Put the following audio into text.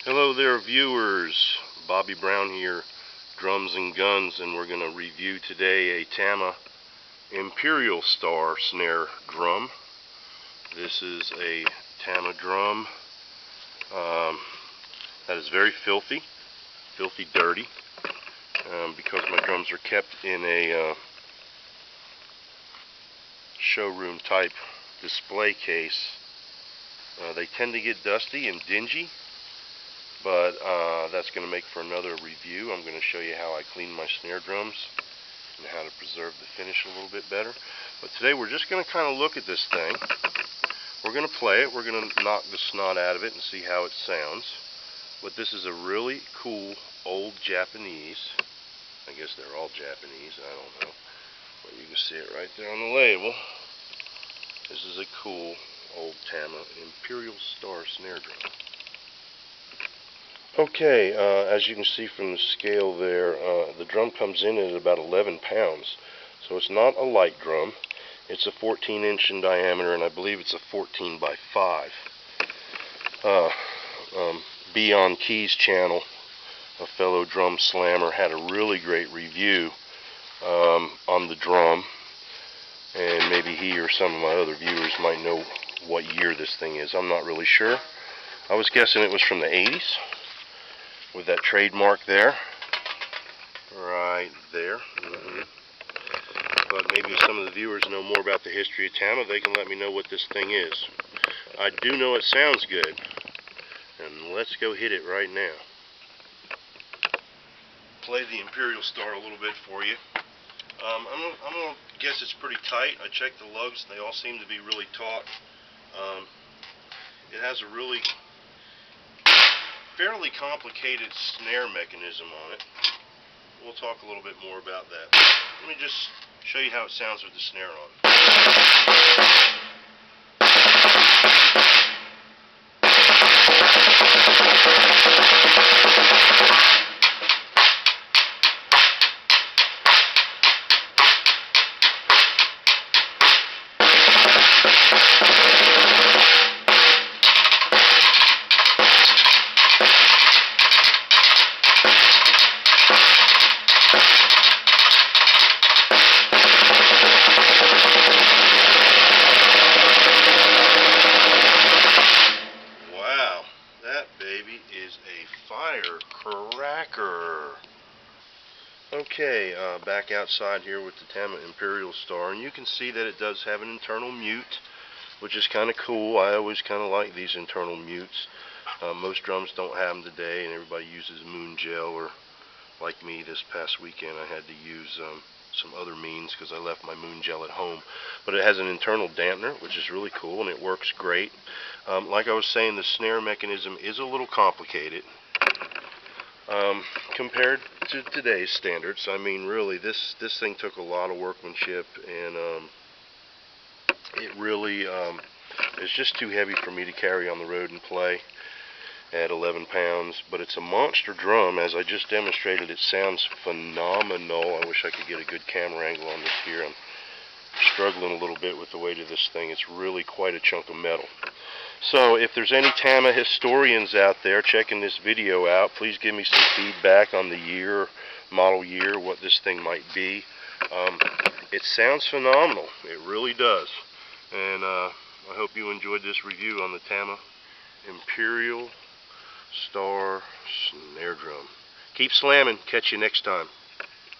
Hello there, viewers. Bobby Brown here, Drums and Guns, and we're going to review today a Tama Imperialstar snare drum. This is a Tama drum that is very filthy dirty, because my drums are kept in a showroom type display case. They tend to get dusty and dingy, but that's going to make for another review. I'm going to show you how I clean my snare drums and how to preserve the finish a little bit better. But today we're just going to kind of look at this thing. We're going to play it. We're going to knock the snot out of it and see how it sounds. But this is a really cool old Japanese. I guess they're all Japanese. I don't know. But you can see it right there on the label. This is a cool old Tama Imperialstar snare drum. Okay, as you can see from the scale there, the drum comes in at about 11 pounds. So it's not a light drum. It's a 14-inch in diameter, and I believe it's a 14 by 5. Beyond Keys channel, a fellow drum slammer, had a really great review on the drum, and maybe he or some of my other viewers might know what year this thing is. I'm not really sure. I was guessing it was from the 80s, with that trademark there, right there. But maybe if some of the viewers know more about the history of Tama, they can let me know what this thing is. I do know it sounds good, and let's go hit it right now. Play the Imperialstar a little bit for you. I'm gonna guess it's pretty tight. I checked the lugs; they all seem to be really taut. It has a really fairly complicated snare mechanism on it. We'll talk a little bit more about that. Let me just show you how it sounds with the snare on. Is a firecracker. Okay, back outside here with the Tama Imperialstar, and you can see that it does have an internal mute, which is kind of cool. I always kind of like these internal mutes. Most drums don't have them today, and everybody uses moon gel, or like me this past weekend I had to use some other means because I left my moon gel at home. But it has an internal dampener, which is really cool, and it works great. Like I was saying, the snare mechanism is a little complicated compared to today's standards. I mean, really, this thing took a lot of workmanship, and it really is just too heavy for me to carry on the road and play at 11 pounds, but it's a monster drum. As I just demonstrated, it sounds phenomenal. I wish I could get a good camera angle on this here. I'm struggling a little bit with the weight of this thing. It's really quite a chunk of metal. So if there's any Tama historians out there checking this video out, please give me some feedback on the year, model year, what this thing might be. It sounds phenomenal. It really does. And I hope you enjoyed this review on the Tama Imperialstar snare drum. Keep slamming. Catch you next time.